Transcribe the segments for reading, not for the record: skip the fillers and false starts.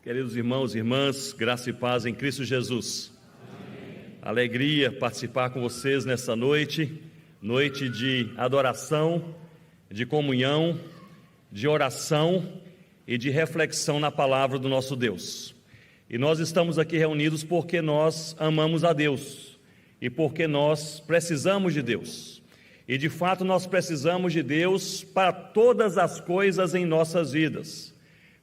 Queridos irmãos e irmãs, graça e paz em Cristo Jesus. Amém. Alegria participar com vocês nessa noite de adoração, de comunhão, de oração e de reflexão na palavra do nosso Deus. E nós estamos aqui reunidos porque nós amamos a Deus e porque nós precisamos de Deus. E de fato nós precisamos de Deus para todas as coisas em nossas vidas.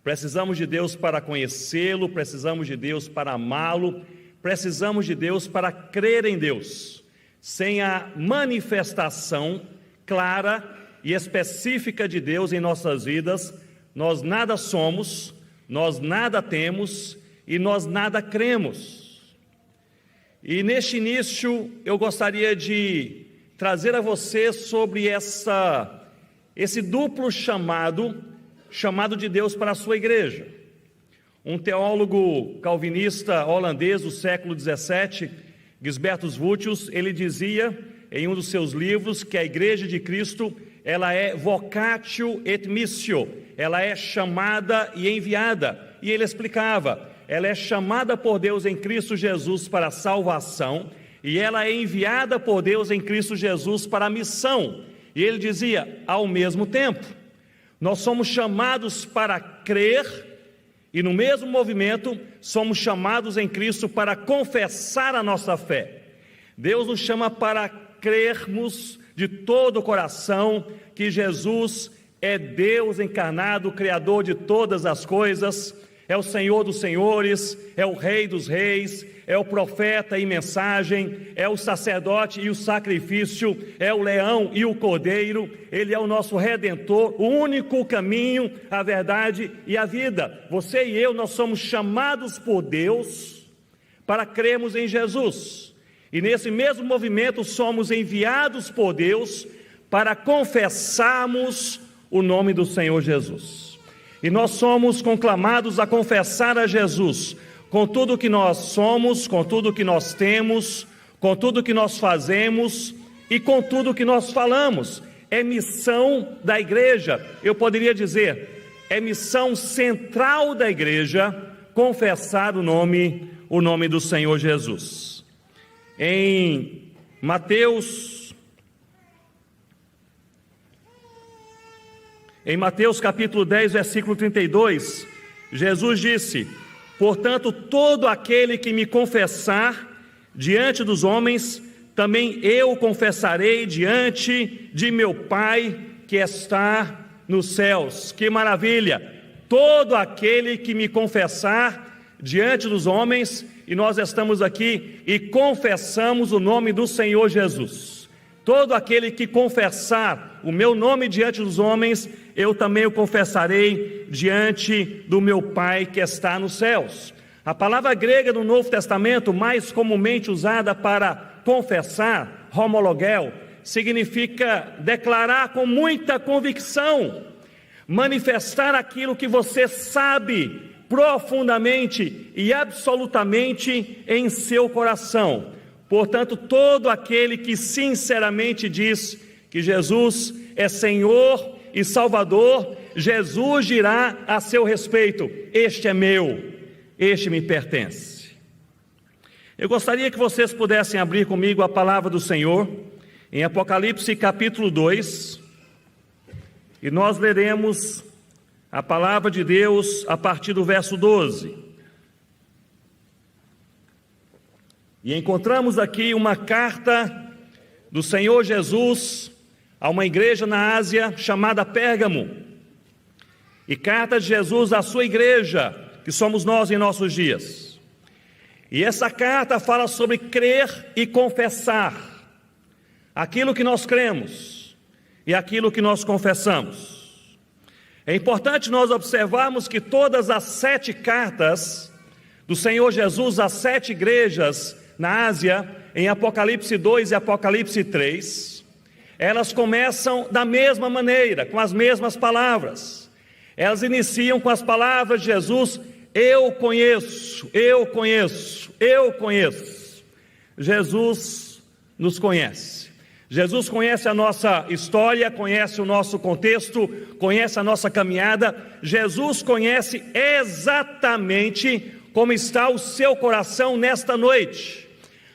Precisamos de Deus para conhecê-lo, precisamos de Deus para amá-lo, precisamos de Deus para crer em Deus. Sem a manifestação clara e específica de Deus em nossas vidas, nós nada somos, nós nada temos e nós nada cremos. E neste início eu gostaria de trazer a você sobre esse duplo chamado de Deus para a sua igreja. Um teólogo calvinista holandês do século XVII, Gisbertus Vultius, ele dizia em um dos seus livros que a igreja de Cristo, ela é vocatio et missio, ela é chamada e enviada. E ele explicava, ela é chamada por Deus em Cristo Jesus para a salvação e ela é enviada por Deus em Cristo Jesus para a missão. E ele dizia, ao mesmo tempo, nós somos chamados para crer e no mesmo movimento somos chamados em Cristo para confessar a nossa fé. Deus nos chama para crermos de todo o coração que Jesus é Deus encarnado, Criador de todas as coisas, é o Senhor dos senhores, é o Rei dos reis, é o profeta e mensagem, é o sacerdote e o sacrifício, é o leão e o cordeiro, ele é o nosso redentor, o único caminho, a verdade e a vida. Você e eu, nós somos chamados por Deus para crermos em Jesus. E nesse mesmo movimento somos enviados por Deus para confessarmos o nome do Senhor Jesus. E nós somos conclamados a confessar a Jesus com tudo que nós somos, com tudo que nós temos, com tudo que nós fazemos e com tudo que nós falamos. É missão da igreja, eu poderia dizer, é missão central da igreja confessar o nome do Senhor Jesus. Em Mateus capítulo 10, versículo 32, Jesus disse: portanto, todo aquele que me confessar diante dos homens, também eu confessarei diante de meu Pai que está nos céus. Que maravilha! Todo aquele que me confessar diante dos homens, e nós estamos aqui e confessamos o nome do Senhor Jesus. Todo aquele que confessar o meu nome diante dos homens, eu também o confessarei diante do meu Pai que está nos céus. A palavra grega do Novo Testamento, mais comumente usada para confessar, homologel, significa declarar com muita convicção, manifestar aquilo que você sabe profundamente e absolutamente em seu coração. Portanto, todo aquele que sinceramente diz que Jesus é Senhor e Salvador, Jesus dirá a seu respeito: este é meu, este me pertence. Eu gostaria que vocês pudessem abrir comigo a palavra do Senhor em Apocalipse capítulo 2, e nós leremos a palavra de Deus a partir do verso 12. E encontramos aqui uma carta do Senhor Jesus a uma igreja na Ásia chamada Pérgamo. E carta de Jesus à sua igreja, que somos nós em nossos dias. E essa carta fala sobre crer e confessar aquilo que nós cremos e aquilo que nós confessamos. É importante nós observarmos que todas as 7 cartas do Senhor Jesus às 7 igrejas na Ásia, em Apocalipse 2 e Apocalipse 3, elas começam da mesma maneira, com as mesmas palavras. Elas iniciam com as palavras de Jesus: eu conheço, eu conheço, eu conheço. Jesus nos conhece. Jesus conhece a nossa história, conhece o nosso contexto, conhece a nossa caminhada. Jesus conhece exatamente como está o seu coração nesta noite.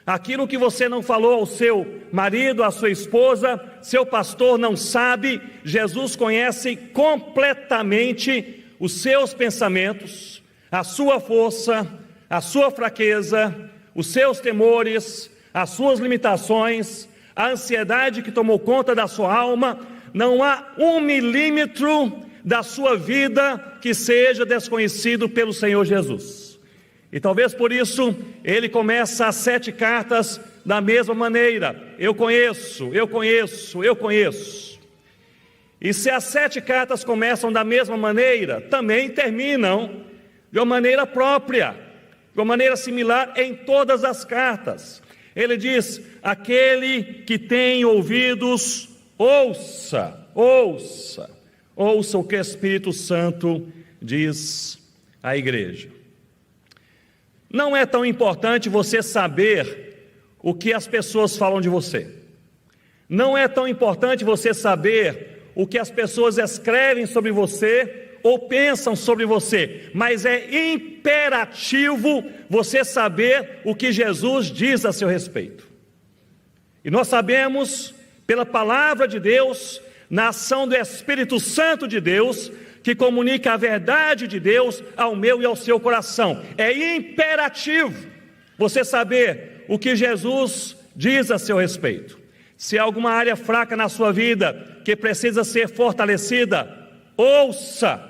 Aquilo que você não falou ao seu marido, à sua esposa, seu pastor não sabe, Jesus conhece completamente os seus pensamentos, a sua força, a sua fraqueza, os seus temores, as suas limitações, a ansiedade que tomou conta da sua alma. Não há 1 milímetro da sua vida que seja desconhecido pelo Senhor Jesus. E talvez por isso ele começa as 7 cartas da mesma maneira: eu conheço, eu conheço, eu conheço. E se as 7 cartas começam da mesma maneira, também terminam de uma maneira própria, de uma maneira similar em todas as cartas. Ele diz: aquele que tem ouvidos, ouça, ouça, ouça o que o Espírito Santo diz à igreja. Não é tão importante você saber o que as pessoas falam de você. Não é tão importante você saber o que as pessoas escrevem sobre você ou pensam sobre você, mas é imperativo você saber o que Jesus diz a seu respeito. E nós sabemos, pela palavra de Deus, na ação do Espírito Santo de Deus, que comunica a verdade de Deus ao meu e ao seu coração. É imperativo você saber o que Jesus diz a seu respeito. Se há alguma área fraca na sua vida que precisa ser fortalecida, ouça.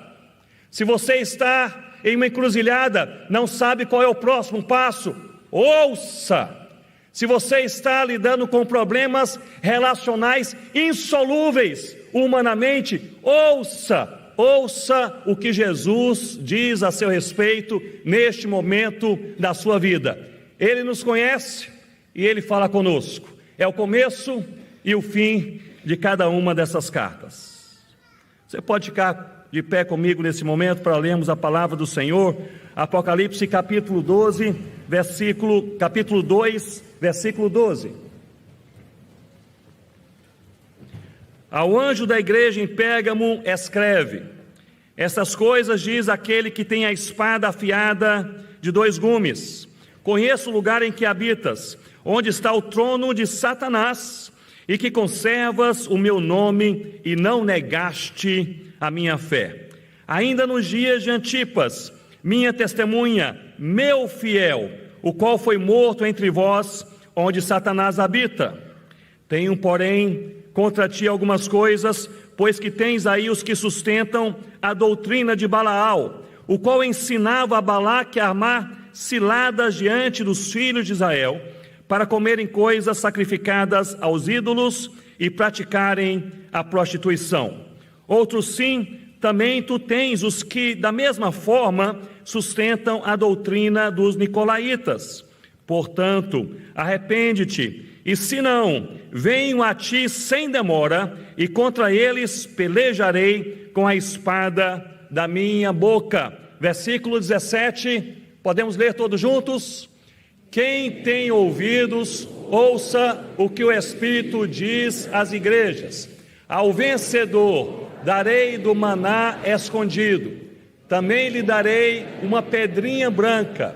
Se você está em uma encruzilhada, não sabe qual é o próximo passo, ouça. Se você está lidando com problemas relacionais insolúveis humanamente, ouça. Ouça o que Jesus diz a seu respeito neste momento da sua vida. Ele nos conhece e Ele fala conosco. É o começo e o fim de cada uma dessas cartas. Você pode ficar de pé comigo nesse momento para lermos a palavra do Senhor. Apocalipse capítulo 12, capítulo 2, versículo 12. Ao anjo da igreja em Pérgamo escreve: essas coisas diz aquele que tem a espada afiada de 2 gumes. Conheço o lugar em que habitas, onde está o trono de Satanás, e que conservas o meu nome e não negaste a minha fé. Ainda nos dias de Antipas, minha testemunha, meu fiel, o qual foi morto entre vós, onde Satanás habita. Tenho, porém, contra ti algumas coisas, pois que tens aí os que sustentam a doutrina de Balaal, o qual ensinava a Balaque a armar ciladas diante dos filhos de Israel, para comerem coisas sacrificadas aos ídolos e praticarem a prostituição. Outros sim, também tu tens os que da mesma forma sustentam a doutrina dos nicolaítas. Portanto, arrepende-te, e se não, venho a ti sem demora, e contra eles pelejarei com a espada da minha boca. Versículo 17, podemos ler todos juntos? Quem tem ouvidos, ouça o que o Espírito diz às igrejas. Ao vencedor darei do maná escondido, também lhe darei uma pedrinha branca,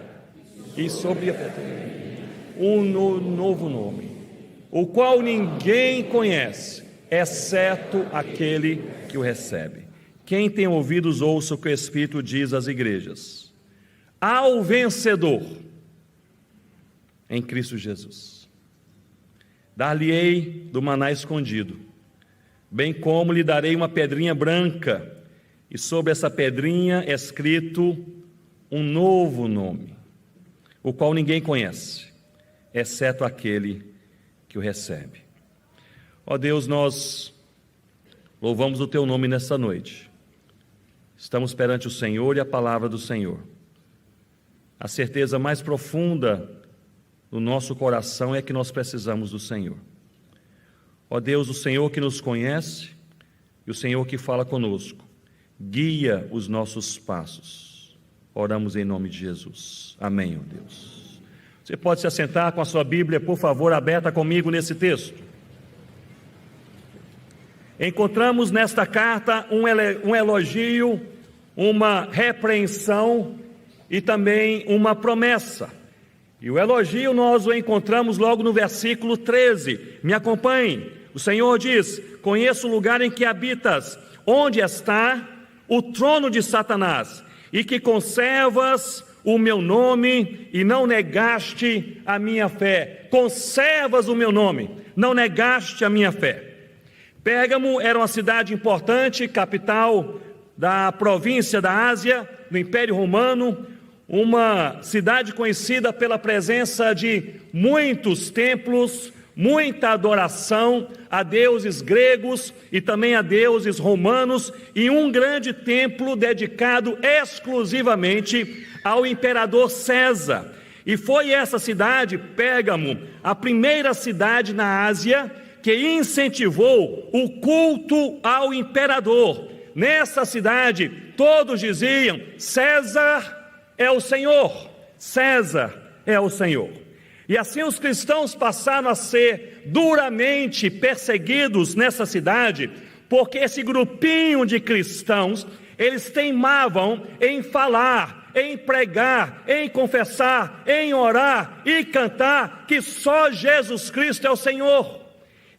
e sobre a pedrinha um novo nome, o qual ninguém conhece, exceto aquele que o recebe. Quem tem ouvidos, ouça o que o Espírito diz às igrejas. Ao vencedor, em Cristo Jesus, dar-lhe-ei do maná escondido, bem como lhe darei uma pedrinha branca, e sobre essa pedrinha escrito um novo nome, o qual ninguém conhece, exceto aquele que o recebe. Ó Deus, nós louvamos o Teu nome nessa noite. Estamos perante o Senhor e a palavra do Senhor. A certeza mais profunda no nosso coração é que nós precisamos do Senhor. Ó Deus, o Senhor que nos conhece e o Senhor que fala conosco, guia os nossos passos. Oramos em nome de Jesus. Amém, ó Deus. Você pode se assentar com a sua Bíblia, por favor, aberta comigo nesse texto. encontramos nesta carta um elogio, uma repreensão e também uma promessa. E o elogio nós o encontramos logo no versículo 13. Me acompanhe. O Senhor diz: conheço o lugar em que habitas, onde está o trono de Satanás, e que conservas o meu nome e não negaste a minha fé. Conservas o meu nome, não negaste a minha fé. Pérgamo era uma cidade importante, capital da província da Ásia, do Império Romano, uma cidade conhecida pela presença de muitos templos, muita adoração a deuses gregos e também a deuses romanos, e um grande templo dedicado exclusivamente ao imperador César. E foi essa cidade, Pérgamo, a primeira cidade na Ásia que incentivou o culto ao imperador. Nessa cidade, todos diziam: César é o Senhor, César é o Senhor. E assim os cristãos passaram a ser duramente perseguidos nessa cidade, porque esse grupinho de cristãos, eles teimavam em falar, em pregar, em confessar, em orar e cantar que só Jesus Cristo é o Senhor.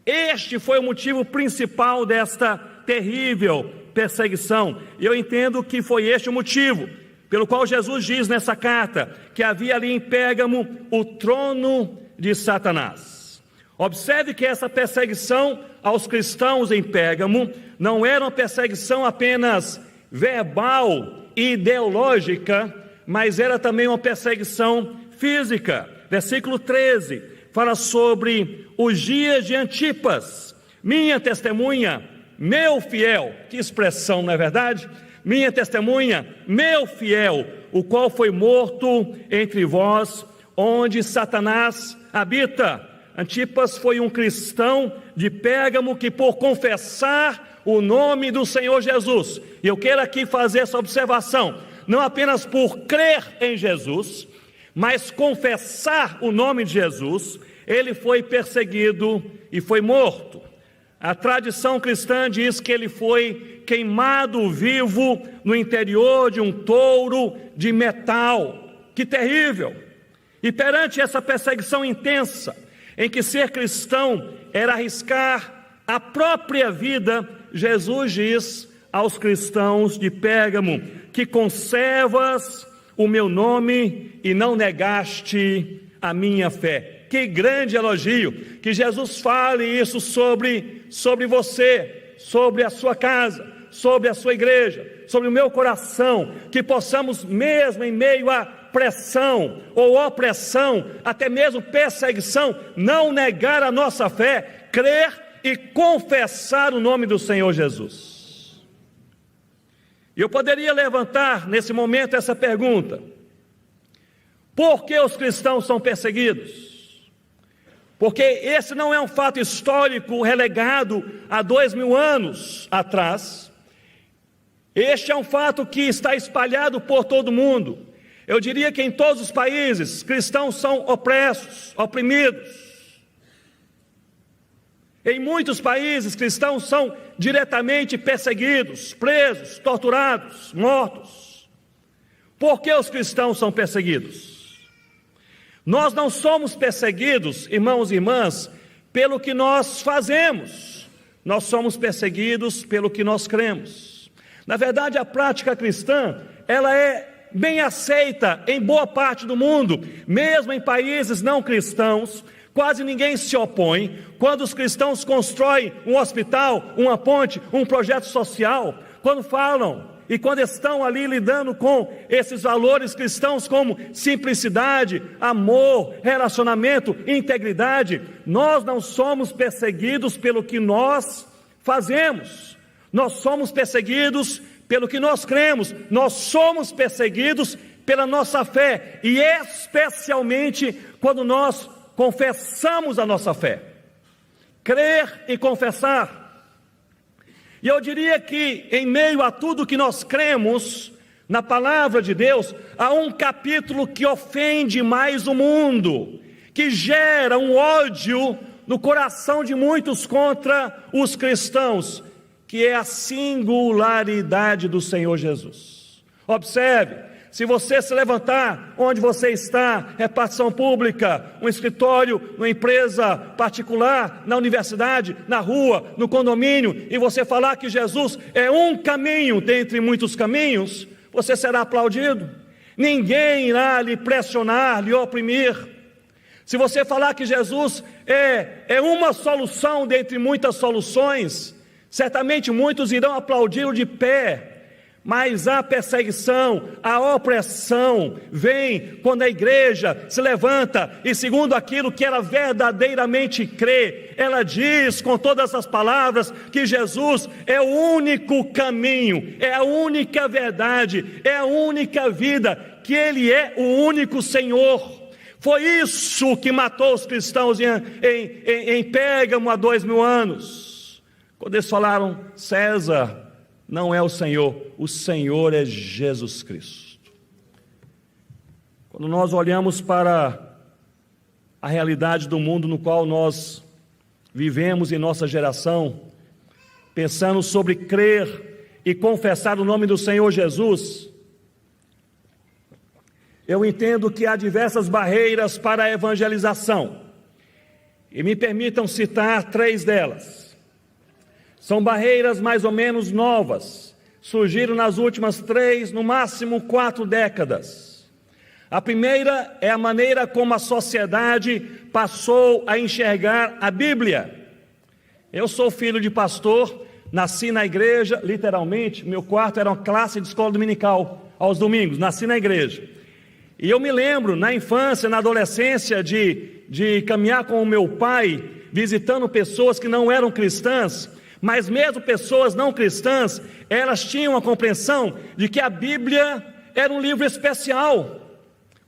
Este foi o motivo principal desta terrível perseguição, e eu entendo que foi este o motivo pelo qual Jesus diz nessa carta que havia ali em Pérgamo o trono de Satanás. Observe que essa perseguição aos cristãos em Pérgamo não era uma perseguição apenas verbal e ideológica, mas era também uma perseguição física. Versículo 13 fala sobre os dias de Antipas, minha testemunha, meu fiel. Que expressão, não é verdade? Minha testemunha, meu fiel, o qual foi morto entre vós, onde Satanás habita. Antipas foi um cristão de Pérgamo que, por confessar o nome do Senhor Jesus, e eu quero aqui fazer essa observação, não apenas por crer em Jesus, mas confessar o nome de Jesus, ele foi perseguido e foi morto. A tradição cristã diz que ele foi queimado vivo no interior de um touro de metal. Que terrível! E perante essa perseguição intensa, em que ser cristão era arriscar a própria vida, Jesus diz aos cristãos de Pérgamo que conservas o meu nome e não negaste a minha fé. Que grande elogio, que Jesus fale isso sobre você, sobre a sua casa, sobre a sua igreja, sobre o meu coração, que possamos mesmo em meio a pressão ou opressão, até mesmo perseguição, não negar a nossa fé, crer e confessar o nome do Senhor Jesus. E eu poderia levantar nesse momento essa pergunta: por que os cristãos são perseguidos? Porque esse não é um fato histórico relegado a 2000 anos atrás. Este é um fato que está espalhado por todo o mundo. Eu diria que em todos os países, cristãos são opressos, oprimidos. Em muitos países, cristãos são diretamente perseguidos, presos, torturados, mortos. Por que os cristãos são perseguidos? Nós não somos perseguidos, irmãos e irmãs, pelo que nós fazemos. Nós somos perseguidos pelo que nós cremos. Na verdade, a prática cristã, ela é bem aceita em boa parte do mundo, mesmo em países não cristãos. Quase ninguém se opõe quando os cristãos constroem um hospital, uma ponte, um projeto social, quando falam e quando estão ali lidando com esses valores cristãos como simplicidade, amor, relacionamento, integridade. Nós não somos perseguidos pelo que nós fazemos, nós somos perseguidos pelo que nós cremos, nós somos perseguidos pela nossa fé, e especialmente quando nós confessamos a nossa fé. Crer e confessar. E eu diria que em meio a tudo que nós cremos na palavra de Deus, há um capítulo que ofende mais o mundo, que gera um ódio no coração de muitos contra os cristãos, que é a singularidade do Senhor Jesus. Observe, se você se levantar onde você está, repartição pública, um escritório, uma empresa particular, na universidade, na rua, no condomínio, e você falar que Jesus é um caminho dentre muitos caminhos, você será aplaudido. Ninguém irá lhe pressionar, lhe oprimir. Se você falar que Jesus é uma solução dentre muitas soluções, certamente muitos irão aplaudi-lo de pé. Mas a perseguição, a opressão vem quando a igreja se levanta e, segundo aquilo que ela verdadeiramente crê, ela diz com todas as palavras que Jesus é o único caminho, é a única verdade, é a única vida, que Ele é o único Senhor. Foi isso que matou os cristãos em Pérgamo há 2000 anos, quando eles falaram: César não é o Senhor é Jesus Cristo. Quando nós olhamos para a realidade do mundo no qual nós vivemos em nossa geração, pensando sobre crer e confessar o nome do Senhor Jesus, eu entendo que há diversas barreiras para a evangelização, e me permitam citar 3 delas. São barreiras mais ou menos novas, surgiram nas últimas 3, no máximo 4 décadas. A primeira é a maneira como a sociedade passou a enxergar a Bíblia. Eu sou filho de pastor, nasci na igreja, literalmente, meu quarto era uma classe de escola dominical, aos domingos, nasci na igreja. E eu me lembro, na infância, na adolescência, de caminhar com o meu pai, visitando pessoas que não eram cristãs, mas mesmo pessoas não cristãs, elas tinham a compreensão de que a Bíblia era um livro especial,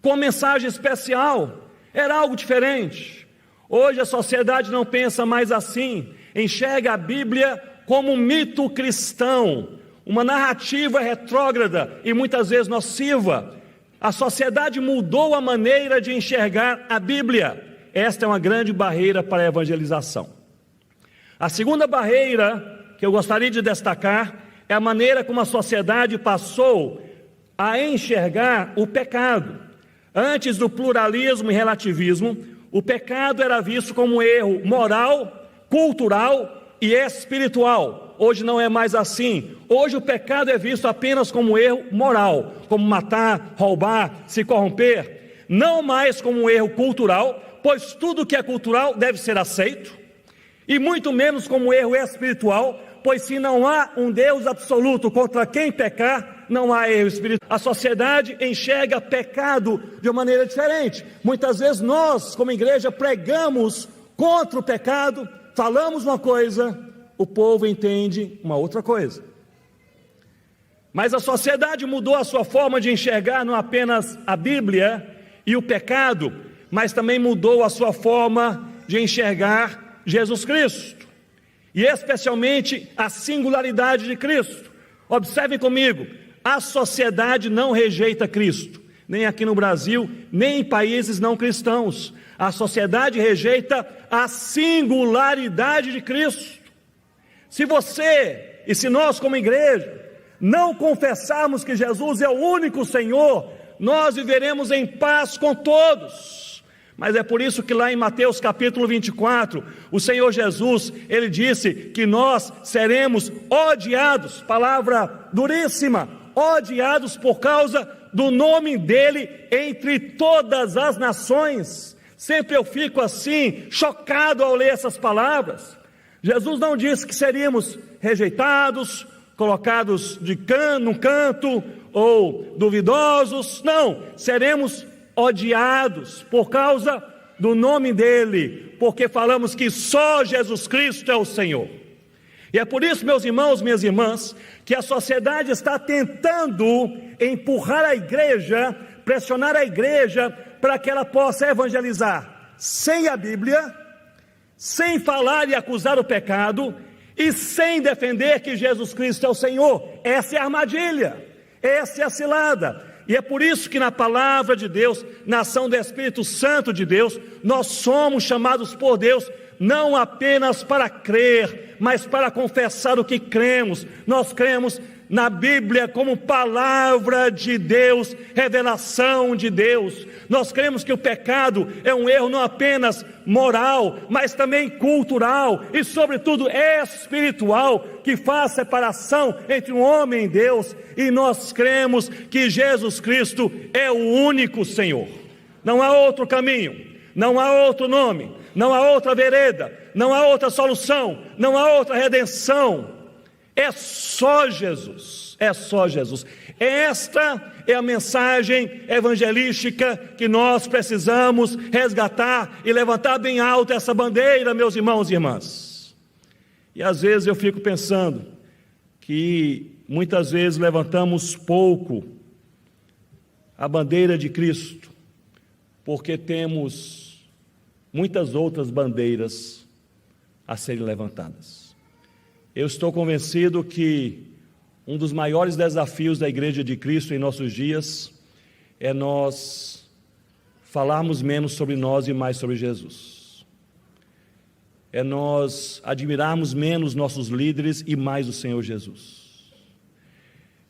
com mensagem especial, era algo diferente. Hoje a sociedade não pensa mais assim, enxerga a Bíblia como um mito cristão, uma narrativa retrógrada e muitas vezes nociva. A sociedade mudou a maneira de enxergar a Bíblia. Esta é uma grande barreira para a evangelização. A segunda barreira que eu gostaria de destacar é a maneira como a sociedade passou a enxergar o pecado. Antes do pluralismo e relativismo, o pecado era visto como um erro moral, cultural e espiritual. Hoje não é mais assim. Hoje o pecado é visto apenas como um erro moral, como matar, roubar, se corromper. Não mais como um erro cultural, pois tudo que é cultural deve ser aceito. E muito menos como erro espiritual, pois se não há um Deus absoluto contra quem pecar, não há erro espiritual. A sociedade enxerga pecado de uma maneira diferente. Muitas vezes nós, como igreja, pregamos contra o pecado, falamos uma coisa, o povo entende uma outra coisa. Mas a sociedade mudou a sua forma de enxergar não apenas a Bíblia e o pecado, mas também mudou a sua forma de enxergar Jesus Cristo, e especialmente a singularidade de Cristo. Observem comigo, a sociedade não rejeita Cristo, nem aqui no Brasil, nem em países não cristãos. A sociedade rejeita a singularidade de Cristo. Se você e se nós como igreja não confessarmos que Jesus é o único Senhor, nós viveremos em paz com todos. Mas é por isso que lá em Mateus capítulo 24, o Senhor Jesus, Ele disse que nós seremos odiados, palavra duríssima, odiados por causa do nome dEle entre todas as nações. Sempre eu fico assim, chocado ao ler essas palavras. Jesus não disse que seríamos rejeitados, colocados num canto ou duvidosos, não, seremos odiados por causa do nome dEle, porque falamos que só Jesus Cristo é o Senhor. E é por isso, meus irmãos, minhas irmãs, que a sociedade está tentando empurrar a igreja, pressionar a igreja para que ela possa evangelizar sem a Bíblia, sem falar e acusar o pecado e sem defender que Jesus Cristo é o Senhor. Essa é a armadilha, essa é a cilada. E é por isso que na palavra de Deus, na ação do Espírito Santo de Deus, nós somos chamados por Deus não apenas para crer, mas para confessar o que cremos. Nós cremos na Bíblia como palavra de Deus, revelação de Deus. Nós cremos que o pecado é um erro não apenas moral, mas também cultural e sobretudo espiritual, que faz separação entre um homem e Deus. E nós cremos que Jesus Cristo é o único Senhor. Não há outro caminho, não há outro nome, não há outra vereda, não há outra solução, não há outra redenção. É só Jesus, é só Jesus. Esta é a mensagem evangelística que nós precisamos resgatar e levantar bem alto essa bandeira, meus irmãos e irmãs. E às vezes eu fico pensando que muitas vezes levantamos pouco a bandeira de Cristo, porque temos muitas outras bandeiras a serem levantadas. Eu estou convencido que um dos maiores desafios da Igreja de Cristo em nossos dias é nós falarmos menos sobre nós e mais sobre Jesus. É nós admirarmos menos nossos líderes e mais o Senhor Jesus.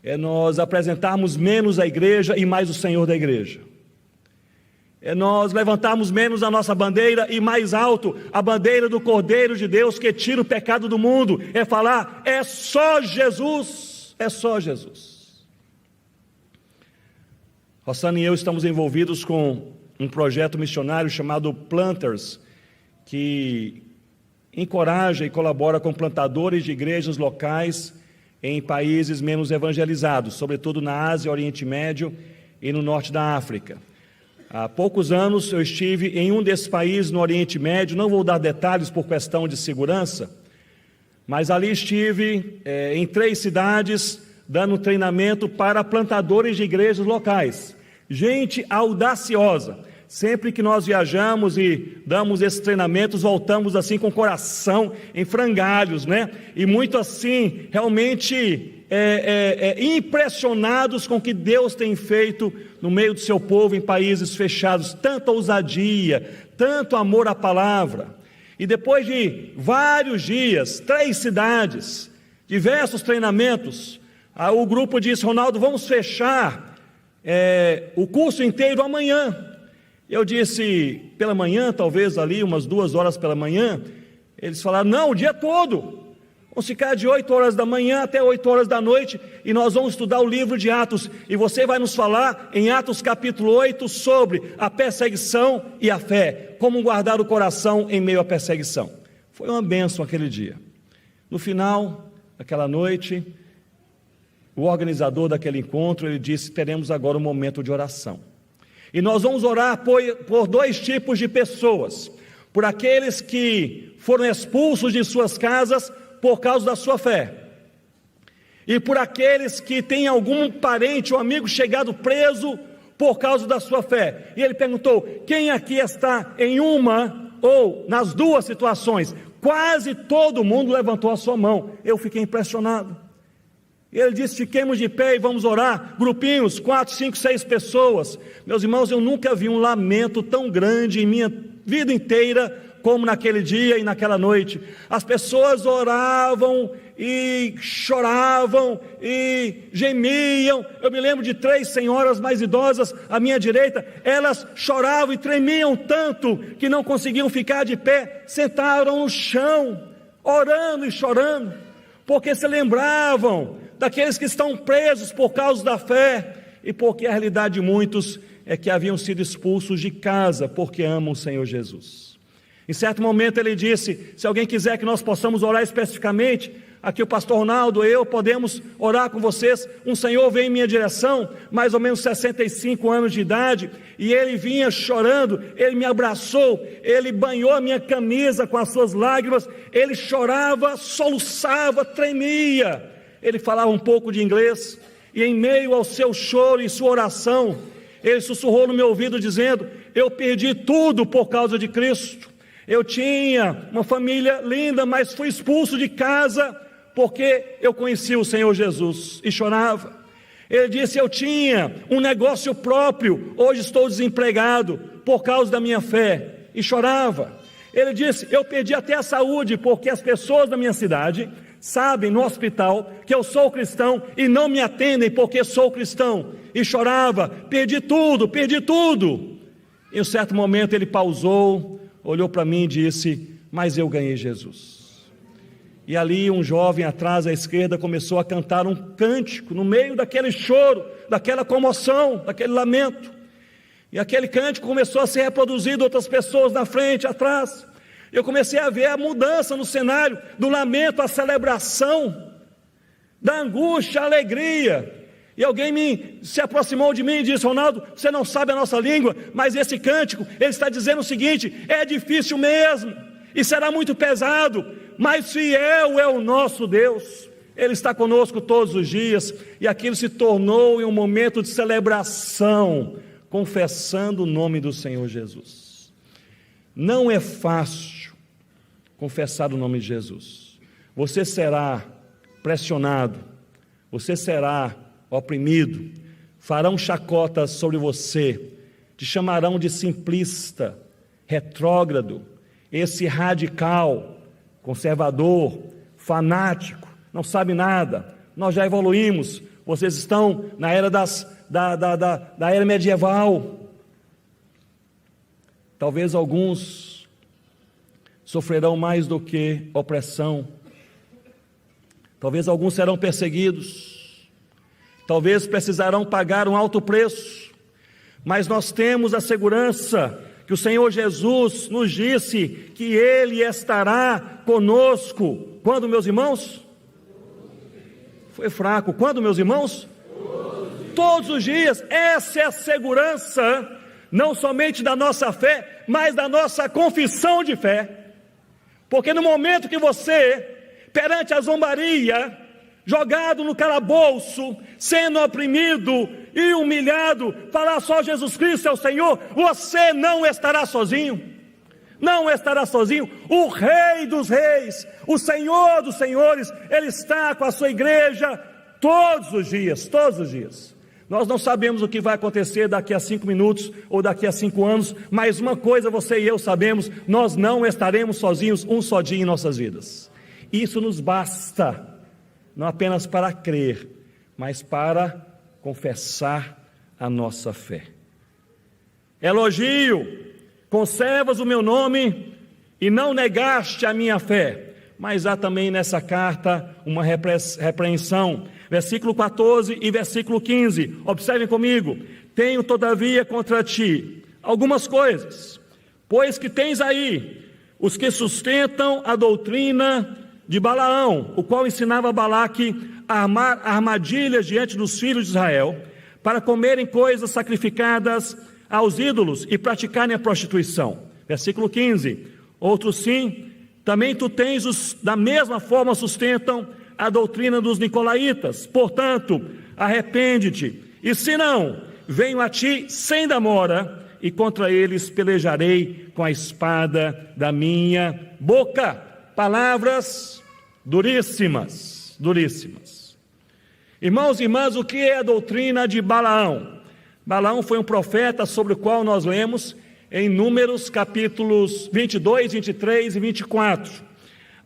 É nós apresentarmos menos a igreja e mais o Senhor da igreja. É nós levantarmos menos a nossa bandeira e mais alto a bandeira do Cordeiro de Deus que tira o pecado do mundo. É falar, é só Jesus, é só Jesus. Rossana e eu estamos envolvidos com um projeto missionário chamado Planters, que encoraja e colabora com plantadores de igrejas locais em países menos evangelizados, sobretudo na Ásia, Oriente Médio e no norte da África. Há poucos anos eu estive em um desses países no Oriente Médio, não vou dar detalhes por questão de segurança, mas ali estive em 3 cidades dando treinamento para plantadores de igrejas locais. Gente audaciosa. Sempre que nós viajamos e damos esses treinamentos, voltamos assim com o coração em frangalhos, né? E muito assim, realmente impressionados com o que Deus tem feito no meio do seu povo em países fechados. Tanta ousadia, tanto amor à palavra. E depois de vários dias, 3 cidades, diversos treinamentos, o grupo disse, Ronaldo, vamos fechar o curso inteiro amanhã. Eu disse, pela manhã, talvez ali, umas 2 horas pela manhã. Eles falaram, não, o dia todo. Vamos ficar de 8 horas da manhã até 8 horas da noite e nós vamos estudar o livro de Atos. E você vai nos falar em Atos capítulo 8 sobre a perseguição e a fé. Como guardar o coração em meio à perseguição. Foi uma bênção aquele dia. No final daquela noite, o organizador daquele encontro, ele disse, teremos agora um momento de oração. E nós vamos orar por 2 tipos de pessoas. Por aqueles que foram expulsos de suas casas por causa da sua fé. E por aqueles que têm algum parente ou amigo chegado preso por causa da sua fé. E ele perguntou, quem aqui está em uma ou nas 2 situações? Quase todo mundo levantou a sua mão. Eu fiquei impressionado. E ele disse, fiquemos de pé e vamos orar, grupinhos, 4, 5, 6 pessoas. Meus irmãos, eu nunca vi um lamento tão grande em minha vida inteira, como naquele dia e naquela noite. As pessoas oravam e choravam e gemiam. Eu me lembro de 3 senhoras mais idosas à minha direita, elas choravam e tremiam tanto, que não conseguiam ficar de pé, sentaram no chão, orando e chorando, porque se lembravam daqueles que estão presos por causa da fé, e porque a realidade de muitos é que haviam sido expulsos de casa, porque amam o Senhor Jesus. Em certo momento ele disse, se alguém quiser que nós possamos orar especificamente, aqui o pastor Ronaldo e eu podemos orar com vocês. Um senhor veio em minha direção, mais ou menos 65 anos de idade, e ele vinha chorando, ele me abraçou, ele banhou a minha camisa com as suas lágrimas, ele chorava, soluçava, tremia. Ele falava um pouco de inglês, e em meio ao seu choro e sua oração, ele sussurrou no meu ouvido dizendo, eu perdi tudo por causa de Cristo. Eu tinha uma família linda, mas fui expulso de casa, porque eu conheci o Senhor Jesus, e chorava. Ele disse: eu tinha um negócio próprio, hoje estou desempregado por causa da minha fé, e chorava. Ele disse: eu perdi até a saúde, porque as pessoas da minha cidade sabem no hospital que eu sou cristão e não me atendem porque sou cristão, e chorava: perdi tudo, perdi tudo. Em um certo momento ele pausou, olhou para mim e disse: mas eu ganhei Jesus. E ali um jovem atrás à esquerda começou a cantar um cântico no meio daquele choro, daquela comoção, daquele lamento. E aquele cântico começou a ser reproduzido, outras pessoas na frente, atrás. Eu comecei a ver a mudança no cenário, do lamento à celebração, da angústia à alegria. E alguém se aproximou de mim e disse: Ronaldo, você não sabe a nossa língua, mas esse cântico, ele está dizendo o seguinte: é difícil mesmo, e será muito pesado, mas fiel é o nosso Deus, Ele está conosco todos os dias. E aquilo se tornou em um momento de celebração, confessando o nome do Senhor Jesus. Não é fácil confessar o nome de Jesus. Você será pressionado, você será oprimido, farão chacotas sobre você, te chamarão de simplista, retrógrado, esse radical, conservador, fanático, não sabe nada. Nós já evoluímos, vocês estão na era da era medieval. Talvez alguns sofrerão mais do que opressão, talvez alguns serão perseguidos, talvez precisarão pagar um alto preço, mas nós temos a segurança que o Senhor Jesus nos disse que Ele estará conosco. Quando, meus irmãos? Foi fraco. Quando, meus irmãos? Todos os dias. Essa é a segurança, não somente da nossa fé, mas da nossa confissão de fé. Porque no momento que você, perante a zombaria, jogado no calabouço, sendo oprimido e humilhado, falar só Jesus Cristo é o Senhor, você não estará sozinho, não estará sozinho. O Rei dos Reis, o Senhor dos Senhores, Ele está com a sua igreja todos os dias, todos os dias. Nós não sabemos o que vai acontecer daqui a 5 minutos ou daqui a 5 anos, mas uma coisa você e eu sabemos: nós não estaremos sozinhos um só dia em nossas vidas. Isso nos basta, não apenas para crer, mas para confessar a nossa fé. Elogio: conservas o meu nome e não negaste a minha fé. Mas há também nessa carta uma repreensão. Versículo 14 e versículo 15, observem comigo: tenho todavia contra ti algumas coisas, pois que tens aí os que sustentam a doutrina de Balaão, o qual ensinava Balaque a armar armadilhas diante dos filhos de Israel, para comerem coisas sacrificadas aos ídolos e praticarem a prostituição. Versículo 15, outros sim, também tu tens da mesma forma sustentam a doutrina dos nicolaítas. Portanto, arrepende-te, e se não, venho a ti sem demora, e contra eles pelejarei com a espada da minha boca. Palavras duríssimas, duríssimas. Irmãos e irmãs, o que é a doutrina de Balaão? Balaão foi um profeta sobre o qual nós lemos em Números capítulos 22, 23 e 24.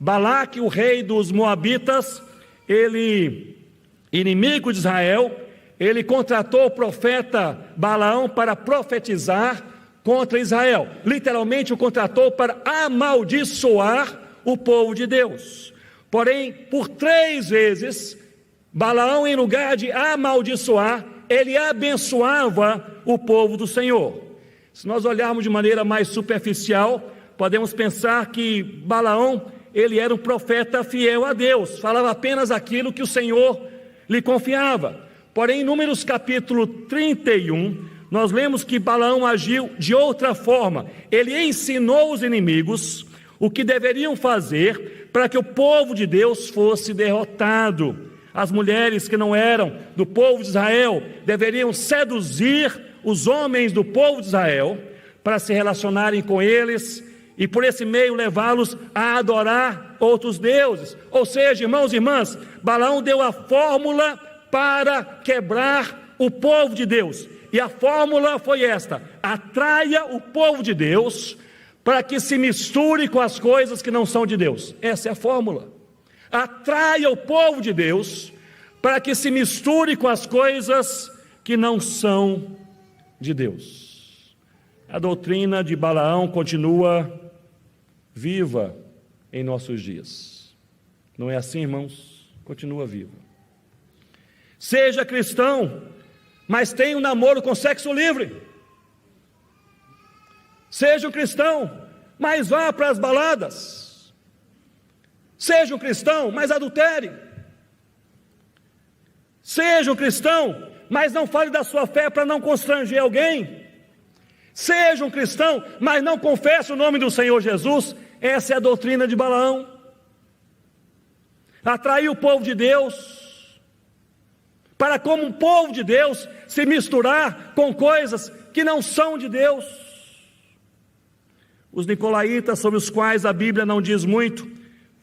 Balaque, o rei dos Moabitas, ele, inimigo de Israel, ele contratou o profeta Balaão para profetizar contra Israel. Literalmente o contratou para amaldiçoar o povo de Deus. Porém, por 3 vezes, Balaão, em lugar de amaldiçoar, ele abençoava o povo do Senhor. Se nós olharmos de maneira mais superficial, podemos pensar que Balaão, ele era um profeta fiel a Deus, falava apenas aquilo que o Senhor lhe confiava. Porém, em Números capítulo 31, nós lemos que Balaão agiu de outra forma. Ele ensinou os inimigos o que deveriam fazer para que o povo de Deus fosse derrotado. As mulheres que não eram do povo de Israel deveriam seduzir os homens do povo de Israel para se relacionarem com eles e por esse meio levá-los a adorar outros deuses. Ou seja, irmãos e irmãs, Balaão deu a fórmula para quebrar o povo de Deus. E a fórmula foi esta: atraia o povo de Deus para que se misture com as coisas que não são de Deus. Essa é a fórmula. Atraia o povo de Deus para que se misture com as coisas que não são de Deus. A doutrina de Balaão continua viva em nossos dias. Não é assim, irmãos? Continua viva. Seja cristão, mas tenha um namoro com sexo livre. Seja um cristão, mas vá para as baladas. Seja um cristão, mas adultere. Seja um cristão, mas não fale da sua fé para não constranger alguém. Seja um cristão, mas não confesse o nome do Senhor Jesus. Essa é a doutrina de Balaão. Atrair o povo de Deus para, como um povo de Deus, se misturar com coisas que não são de Deus. Os nicolaítas, sobre os quais a Bíblia não diz muito,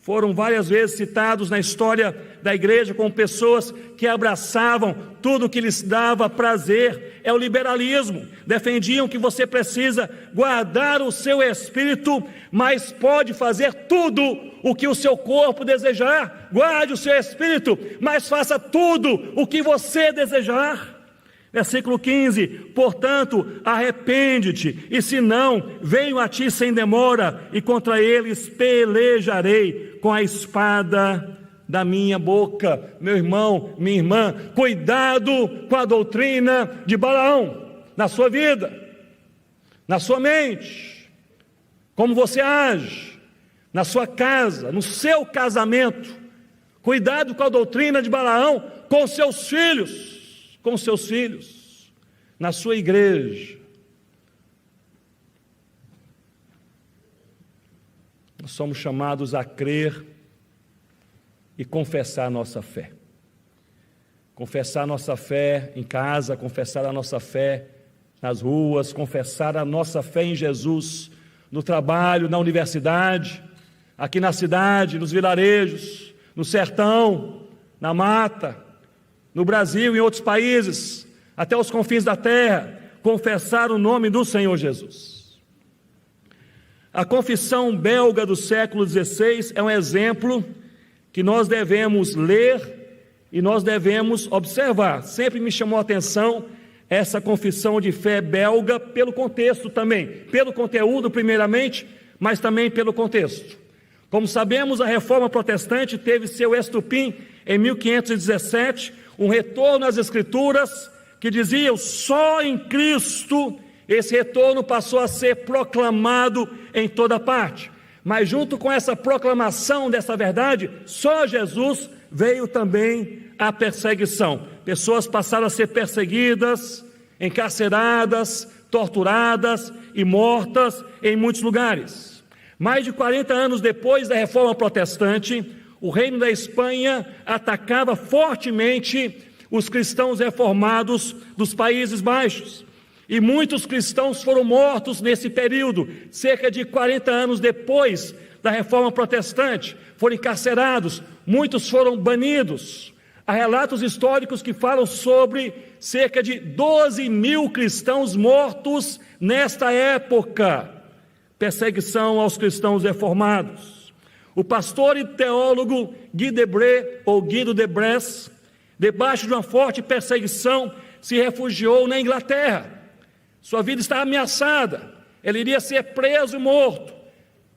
foram várias vezes citados na história da igreja como pessoas que abraçavam tudo que lhes dava prazer. É o liberalismo. Defendiam que você precisa guardar o seu espírito, mas pode fazer tudo o que o seu corpo desejar. Guarde o seu espírito, mas faça tudo o que você desejar. Versículo 15: portanto, arrepende-te, e se não, venho a ti sem demora, e contra eles pelejarei com a espada da minha boca. Meu irmão, minha irmã, cuidado com a doutrina de Balaão, na sua vida, na sua mente, como você age, na sua casa, no seu casamento. Cuidado com a doutrina de Balaão com seus filhos, na sua igreja. Nós somos chamados a crer e confessar a nossa fé. Confessar a nossa fé em casa, confessar a nossa fé nas ruas, confessar a nossa fé em Jesus no trabalho, na universidade, aqui na cidade, nos vilarejos, no sertão, na mata, no Brasil e em outros países, até os confins da terra, confessar o nome do Senhor Jesus. A confissão belga do século XVI é um exemplo que nós devemos ler e nós devemos observar. Sempre me chamou a atenção essa confissão de fé belga pelo contexto também, pelo conteúdo primeiramente, mas também pelo contexto. Como sabemos, a Reforma Protestante teve seu estupim em 1517, um retorno às Escrituras que diziam só em Cristo. Esse retorno passou a ser proclamado em toda parte, mas junto com essa proclamação dessa verdade, só Jesus, veio também a perseguição. Pessoas passaram a ser perseguidas, encarceradas, torturadas e mortas em muitos lugares. Mais de 40 anos depois da Reforma Protestante, o Reino da Espanha atacava fortemente os cristãos reformados dos Países Baixos. E muitos cristãos foram mortos nesse período, cerca de 40 anos depois da Reforma Protestante. Foram encarcerados, muitos foram banidos. Há relatos históricos que falam sobre cerca de 12 mil cristãos mortos nesta época. Perseguição aos cristãos reformados. O pastor e teólogo Guido de Bresse, debaixo de uma forte perseguição, se refugiou na Inglaterra. Sua vida estava ameaçada, ele iria ser preso e morto.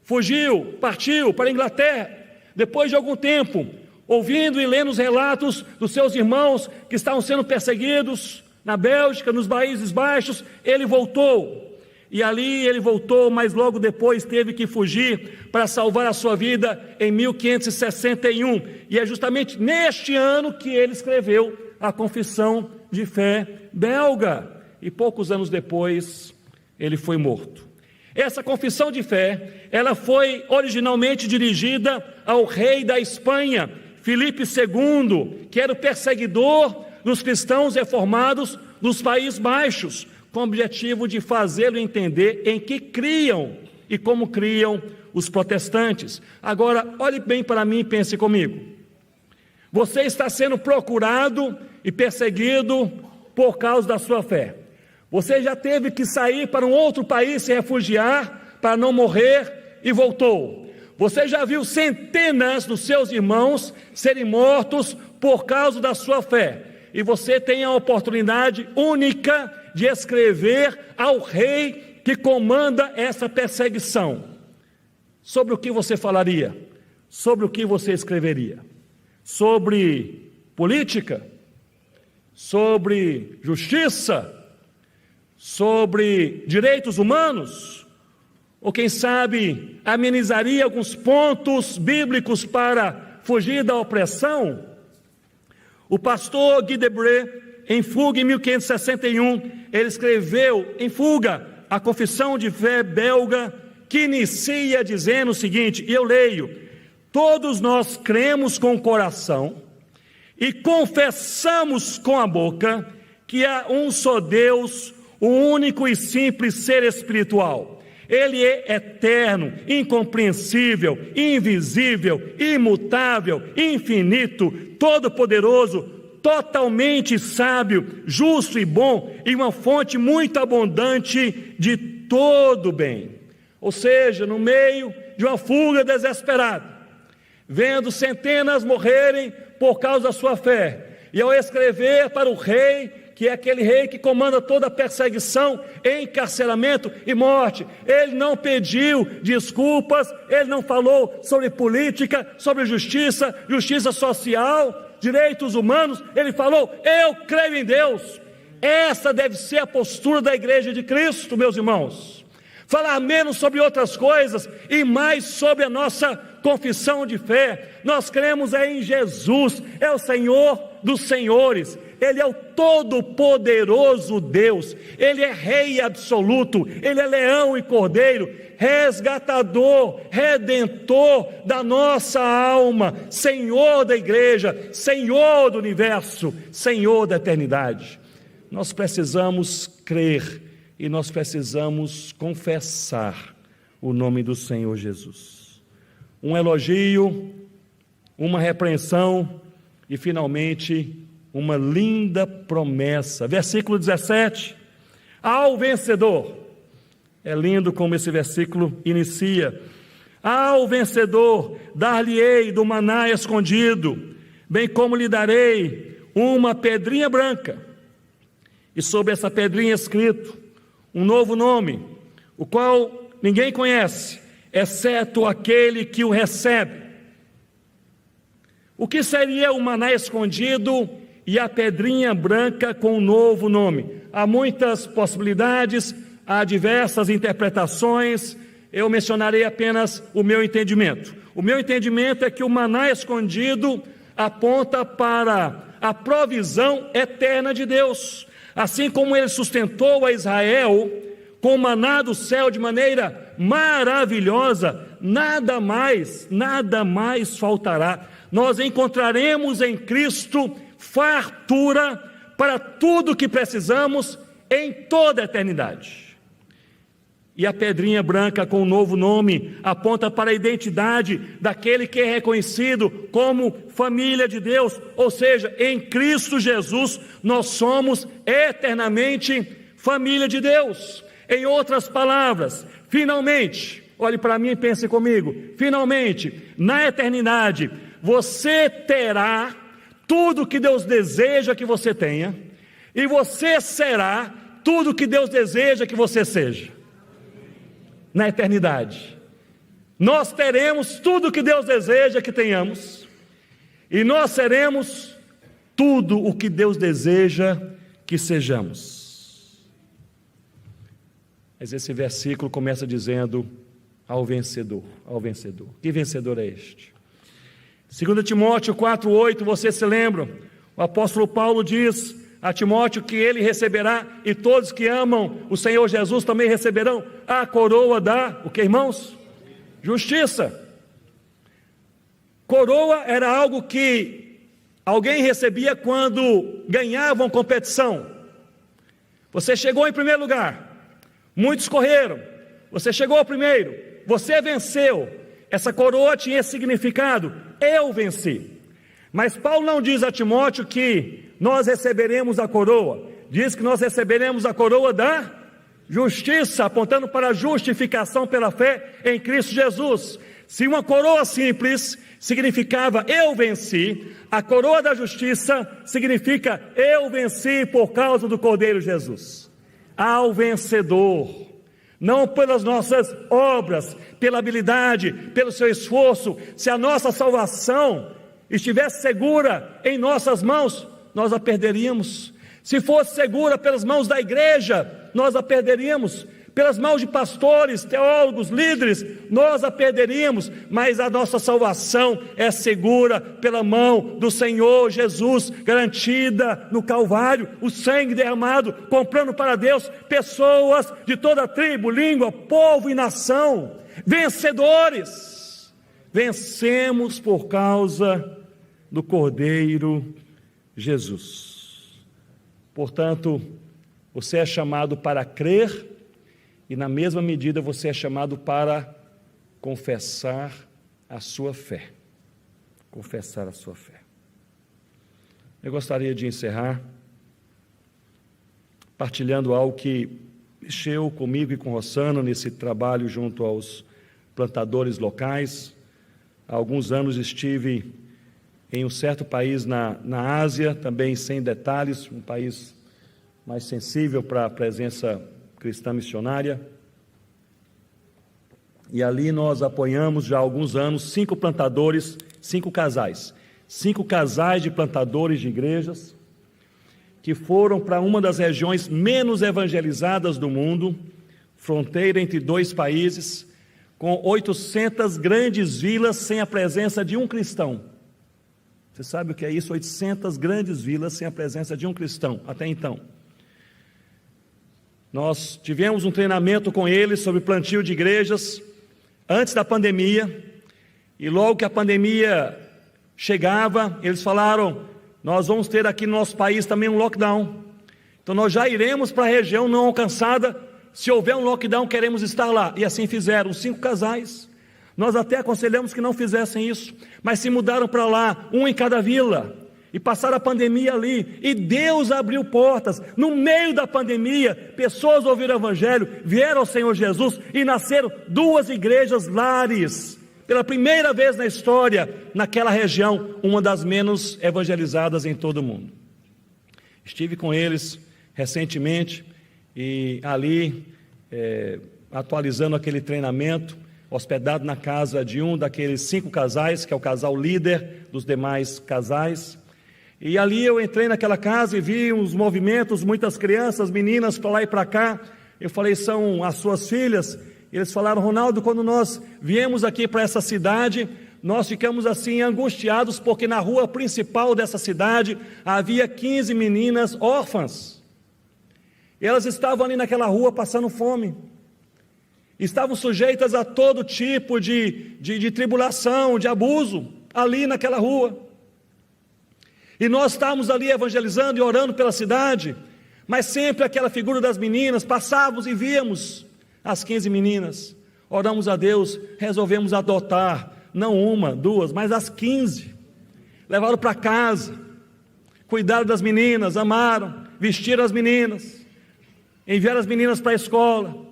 Fugiu, partiu para a Inglaterra. Depois de algum tempo, ouvindo e lendo os relatos dos seus irmãos que estavam sendo perseguidos na Bélgica, nos Países Baixos, ele voltou. E ali ele voltou, mas logo depois teve que fugir para salvar a sua vida em 1561. E é justamente neste ano que ele escreveu a Confissão de Fé belga. E poucos anos depois, ele foi morto. Essa confissão de fé, ela foi originalmente dirigida ao rei da Espanha, Filipe II, que era o perseguidor dos cristãos reformados dos Países Baixos, com o objetivo de fazê-lo entender em que criam e como criam os protestantes. Agora, olhe bem para mim e pense comigo. Você está sendo procurado e perseguido por causa da sua fé. Você já teve que sair para um outro país se refugiar para não morrer e voltou. Você já viu centenas dos seus irmãos serem mortos por causa da sua fé. E você tem a oportunidade única de escrever ao rei que comanda essa perseguição. Sobre o que você falaria? Sobre o que você escreveria? Sobre política? Sobre justiça? Sobre direitos humanos? Ou quem sabe amenizaria alguns pontos bíblicos para fugir da opressão? O pastor Guy Debray, em Fuga, em 1561, ele escreveu em Fuga a confissão de fé belga, que inicia dizendo o seguinte, e eu leio: todos nós cremos com o coração e confessamos com a boca que há um só Deus, o único e simples ser espiritual. Ele é eterno, incompreensível, invisível, imutável, infinito, todo-poderoso, totalmente sábio, justo e bom, e uma fonte muito abundante de todo bem. Ou seja, no meio de uma fuga desesperada, vendo centenas morrerem por causa da sua fé, e ao escrever para o rei, que é aquele rei que comanda toda a perseguição, encarceramento e morte, ele não pediu desculpas, ele não falou sobre política, sobre justiça, justiça social, direitos humanos, ele falou: eu creio em Deus. Essa deve ser a postura da igreja de Cristo, meus irmãos. Falar menos sobre outras coisas e mais sobre a nossa confissão de fé. Nós cremos em Jesus, é o Senhor dos senhores, Ele é o todo-poderoso Deus, Ele é Rei absoluto, Ele é leão e cordeiro, resgatador, redentor da nossa alma, Senhor da igreja, Senhor do universo, Senhor da eternidade. Nós precisamos crer e nós precisamos confessar o nome do Senhor Jesus. Um elogio, uma repreensão e finalmente uma linda promessa. Versículo 17: ao vencedor. É lindo como esse versículo inicia. Ao vencedor dar-lhe-ei do maná escondido, bem como lhe darei uma pedrinha branca, e sobre essa pedrinha escrito um novo nome, o qual ninguém conhece, exceto aquele que o recebe. O que seria o maná escondido e a pedrinha branca com um novo nome? Há muitas possibilidades, há diversas interpretações, eu mencionarei apenas o meu entendimento. O meu entendimento é que o maná escondido aponta para a provisão eterna de Deus. Assim como Ele sustentou a Israel com o maná do céu de maneira maravilhosa, nada mais faltará. Nós encontraremos em Cristo fartura para tudo o que precisamos em toda a eternidade. E a pedrinha branca com o novo nome aponta para a identidade daquele que é reconhecido como família de Deus, ou seja, em Cristo Jesus nós somos eternamente família de Deus. Em outras palavras, finalmente, olhe para mim e pense comigo, finalmente, na eternidade, você terá tudo o que Deus deseja que você tenha, e você será tudo o que Deus deseja que você seja. Na eternidade, nós teremos tudo o que Deus deseja que tenhamos, e nós seremos tudo o que Deus deseja que sejamos. Mas esse versículo começa dizendo: ao vencedor, ao vencedor. Que vencedor é este? 2 Timóteo 4,8, vocês se lembram? O apóstolo Paulo diz a Timóteo que ele receberá, e todos que amam o Senhor Jesus também receberão a coroa da, o que, irmãos? Justiça. Coroa era algo que alguém recebia quando ganhava uma competição. Você chegou em primeiro lugar, muitos correram, você chegou primeiro, você venceu. Essa coroa tinha significado: eu venci. Mas Paulo não diz a Timóteo que nós receberemos a coroa, diz que nós receberemos a coroa da justiça, apontando para a justificação pela fé em Cristo Jesus. Se uma coroa simples significava eu venci, a coroa da justiça significa eu venci por causa do Cordeiro Jesus. Ao vencedor, não pelas nossas obras, pela habilidade, pelo seu esforço. Se a nossa salvação estivesse segura em nossas mãos, nós a perderíamos. Se fosse segura pelas mãos da igreja, nós a perderíamos. Pelas mãos de pastores, teólogos, líderes, nós a perderíamos. Mas a nossa salvação é segura pela mão do Senhor Jesus, garantida no Calvário, o sangue derramado, comprando para Deus pessoas de toda tribo, língua, povo e nação, vencedores. Vencemos por causa do Cordeiro Jesus. Portanto, você é chamado para crer, e na mesma medida você é chamado para confessar a sua fé. Confessar a sua fé. Eu gostaria de encerrar partilhando algo que mexeu comigo e com Rossana nesse trabalho junto aos plantadores locais. Há alguns anos estive em um certo país na Ásia, também sem detalhes, um país mais sensível para a presença cristã missionária, e ali nós apoiamos já há alguns anos 5 plantadores, 5 casais de plantadores de igrejas, que foram para uma das regiões menos evangelizadas do mundo, fronteira entre 2 países, com 800 grandes vilas sem a presença de um cristão. Você sabe o que é isso? 800 grandes vilas sem a presença de um cristão, até então. Nós tivemos um treinamento com eles sobre plantio de igrejas antes da pandemia, e logo que a pandemia chegava, eles falaram: nós vamos ter aqui no nosso país também um lockdown, então nós já iremos para a região não alcançada, se houver um lockdown queremos estar lá, e assim fizeram, 5 casais, nós até aconselhamos que não fizessem isso, mas se mudaram para lá, um em cada vila, e passaram a pandemia ali, e Deus abriu portas. No meio da pandemia, pessoas ouviram o Evangelho, vieram ao Senhor Jesus, e nasceram 2 igrejas lares, pela primeira vez na história, naquela região, uma das menos evangelizadas em todo o mundo. Estive com eles recentemente, e ali, atualizando aquele treinamento, hospedado na casa de um daqueles 5 casais, que é o casal líder dos demais casais. E ali eu entrei naquela casa e vi uns movimentos, muitas crianças, meninas para lá e para cá. Eu falei: são as suas filhas? Eles falaram: Ronaldo, quando nós viemos aqui para essa cidade, nós ficamos assim angustiados, porque na rua principal dessa cidade havia 15 meninas órfãs. Elas estavam ali naquela rua passando fome, estavam sujeitas a todo tipo de tribulação, de abuso, ali naquela rua. E nós estávamos ali evangelizando e orando pela cidade, mas sempre aquela figura das meninas, passávamos e víamos as 15 meninas, oramos a Deus, resolvemos adotar, não 1, 2, mas as 15, levaram para casa, cuidaram das meninas, amaram, vestiram as meninas, enviaram as meninas para a escola,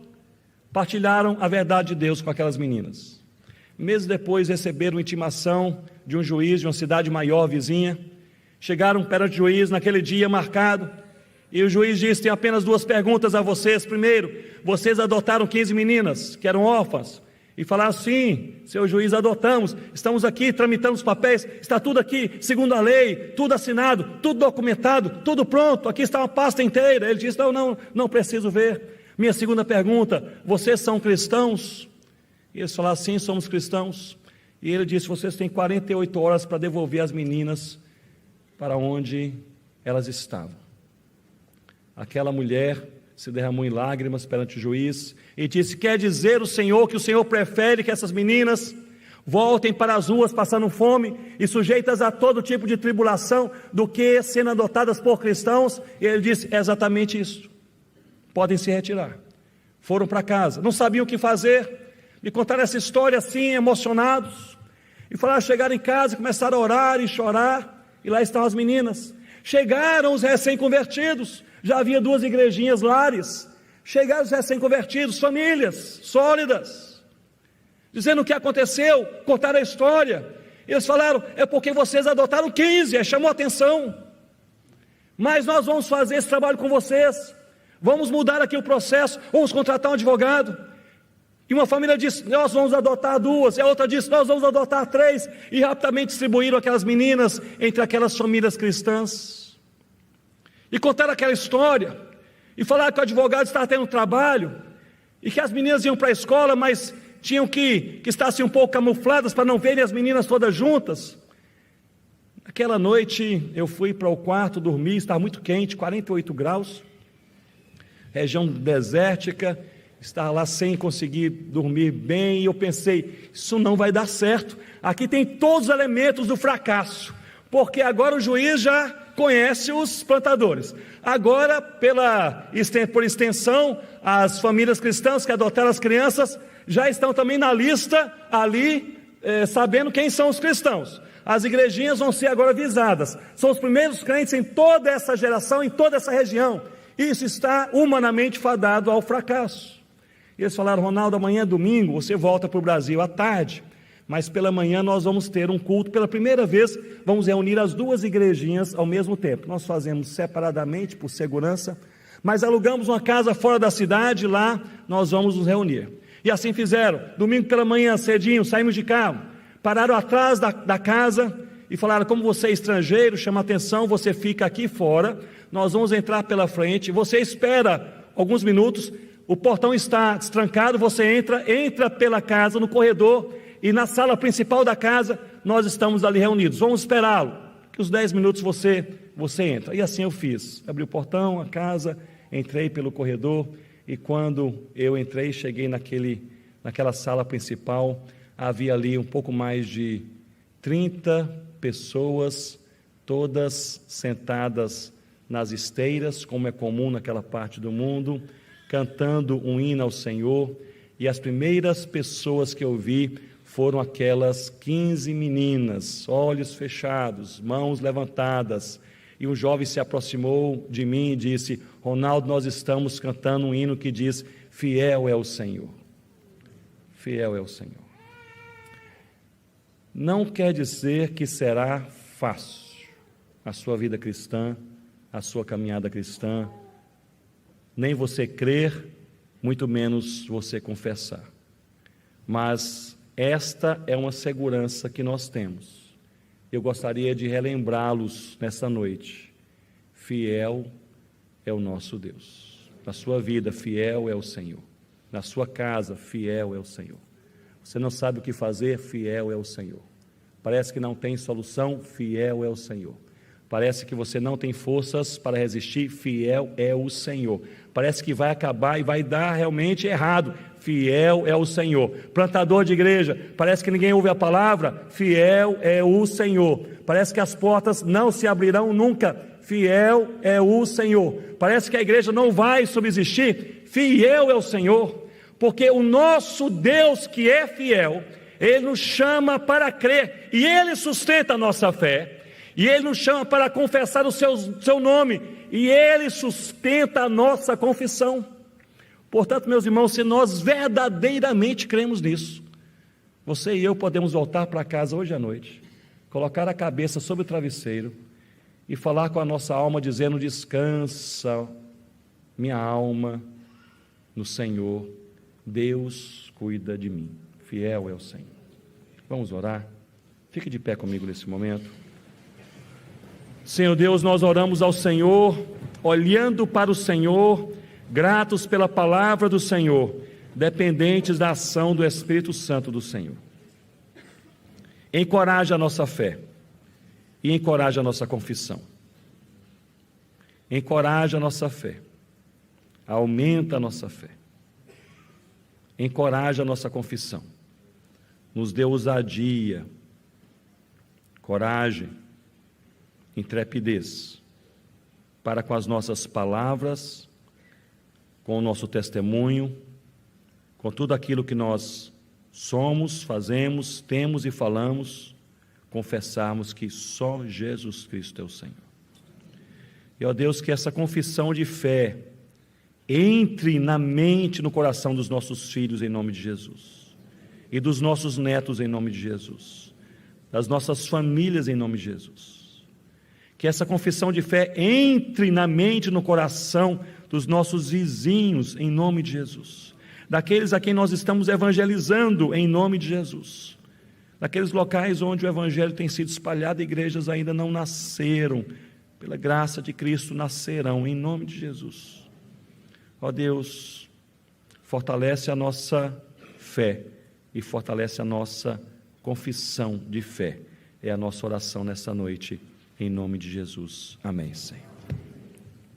partilharam a verdade de Deus com aquelas meninas. Meses depois receberam intimação de um juiz de uma cidade maior vizinha. Chegaram perante o juiz naquele dia marcado, e o juiz disse: tem apenas 2 perguntas a vocês. Primeiro, vocês adotaram 15 meninas que eram órfãs? E falaram: sim, seu juiz, adotamos, estamos aqui tramitando os papéis, está tudo aqui, segundo a lei, tudo assinado, tudo documentado, tudo pronto, aqui está uma pasta inteira. Ele disse: não preciso ver. Minha segunda pergunta: vocês são cristãos? E eles falaram: sim, somos cristãos. E ele disse: vocês têm 48 horas para devolver as meninas para onde elas estavam. Aquela mulher se derramou em lágrimas perante o juiz e disse: quer dizer o Senhor que o Senhor prefere que essas meninas voltem para as ruas passando fome e sujeitas a todo tipo de tribulação, do que sendo adotadas por cristãos? E ele disse: é exatamente isso, podem se retirar. Foram para casa, não sabiam o que fazer, me contaram essa história assim, emocionados, e falaram: chegaram em casa e começaram a orar e chorar. e lá estavam as meninas. Chegaram os recém-convertidos, já havia 2 igrejinhas lares. Chegaram os recém-convertidos, famílias sólidas, dizendo o que aconteceu, contaram a história. Eles falaram: é porque vocês adotaram 15, chamou a atenção, mas nós vamos fazer esse trabalho com vocês, vamos mudar aqui o processo, vamos contratar um advogado. E uma família disse: nós vamos adotar 2, e a outra disse: nós vamos adotar 3, e rapidamente distribuíram aquelas meninas entre aquelas famílias cristãs, e contaram aquela história, e falaram que o advogado estava tendo trabalho, e que as meninas iam para a escola, mas tinham que estar assim um pouco camufladas, para não verem as meninas todas juntas. Aquela noite eu fui para o quarto dormir, estava muito quente, 48 graus, região desértica, estava lá sem conseguir dormir bem, e eu pensei: isso não vai dar certo, aqui tem todos os elementos do fracasso, porque agora o juiz já conhece os plantadores, agora por extensão, as famílias cristãs que adotaram as crianças, já estão também na lista ali, sabendo quem são os cristãos. As igrejinhas vão ser agora visadas, são os primeiros crentes em toda essa geração, em toda essa região. Isso está humanamente fadado ao fracasso. E eles falaram: Ronaldo, amanhã é domingo, você volta para o Brasil à tarde, mas pela manhã nós vamos ter um culto, pela primeira vez vamos reunir as 2 igrejinhas ao mesmo tempo. Nós fazemos separadamente por segurança, mas alugamos uma casa fora da cidade, lá nós vamos nos reunir. E assim fizeram. Domingo pela manhã, cedinho, saímos de carro, pararam atrás da casa e falaram: como você é estrangeiro, chama atenção, você fica aqui fora, nós vamos entrar pela frente, você espera alguns minutos, o portão está destrancado, você entra pela casa, no corredor, e na sala principal da casa, nós estamos ali reunidos, vamos esperá-lo, que os 10 minutos você entra. E assim eu fiz, abri o portão, a casa, entrei pelo corredor, e quando eu entrei, cheguei naquela sala principal, havia ali um pouco mais de 30 pessoas, todas sentadas nas esteiras, como é comum naquela parte do mundo, cantando um hino ao Senhor. E as primeiras pessoas que eu vi foram aquelas 15 meninas, olhos fechados, mãos levantadas, e um jovem se aproximou de mim e disse: Ronaldo, nós estamos cantando um hino que diz: fiel é o Senhor, fiel é o Senhor. Não quer dizer que será fácil a sua vida cristã, a sua caminhada cristã, nem você crer, muito menos você confessar, mas esta é uma segurança que nós temos. Eu gostaria de relembrá-los nesta noite: fiel é o nosso Deus. Na sua vida, fiel é o Senhor. Na sua casa, fiel é o Senhor. Você não sabe o que fazer, fiel é o Senhor. Parece que não tem solução, fiel é o Senhor. Parece que você não tem forças para resistir, fiel é o Senhor. Parece que vai acabar e vai dar realmente errado, fiel é o Senhor. Plantador de igreja, parece que ninguém ouve a palavra, fiel é o Senhor. Parece que as portas não se abrirão nunca, fiel é o Senhor. Parece que a igreja não vai subsistir, fiel é o Senhor. Porque o nosso Deus, que é fiel, Ele nos chama para crer, e Ele sustenta a nossa fé, e Ele nos chama para confessar o seu nome, e Ele sustenta a nossa confissão. Portanto, meus irmãos, se nós verdadeiramente cremos nisso, você e eu podemos voltar para casa hoje à noite, colocar a cabeça sobre o travesseiro e falar com a nossa alma dizendo: descansa minha alma no Senhor, Deus cuida de mim, fiel é o Senhor. Vamos orar? Fique de pé comigo nesse momento. Senhor Deus, nós oramos ao Senhor, olhando para o Senhor, gratos pela palavra do Senhor, dependentes da ação do Espírito Santo do Senhor. Encoraja a nossa fé e encoraja a nossa confissão. Encoraja a nossa fé, aumenta a nossa fé. Encoraja a nossa confissão, nos dê ousadia, coragem, intrepidez, para com as nossas palavras, com o nosso testemunho, com tudo aquilo que nós somos, fazemos, temos e falamos, confessarmos que só Jesus Cristo é o Senhor. E, ó Deus, que essa confissão de fé entre na mente e no coração dos nossos filhos, em nome de Jesus, e dos nossos netos, em nome de Jesus, das nossas famílias, em nome de Jesus. Que essa confissão de fé entre na mente e no coração dos nossos vizinhos, em nome de Jesus, daqueles a quem nós estamos evangelizando, em nome de Jesus, daqueles locais onde o evangelho tem sido espalhado, igrejas ainda não nasceram, pela graça de Cristo nascerão, em nome de Jesus. Ó Deus, fortalece a nossa fé e fortalece a nossa confissão de fé. É a nossa oração nessa noite, em nome de Jesus. Amém, Senhor.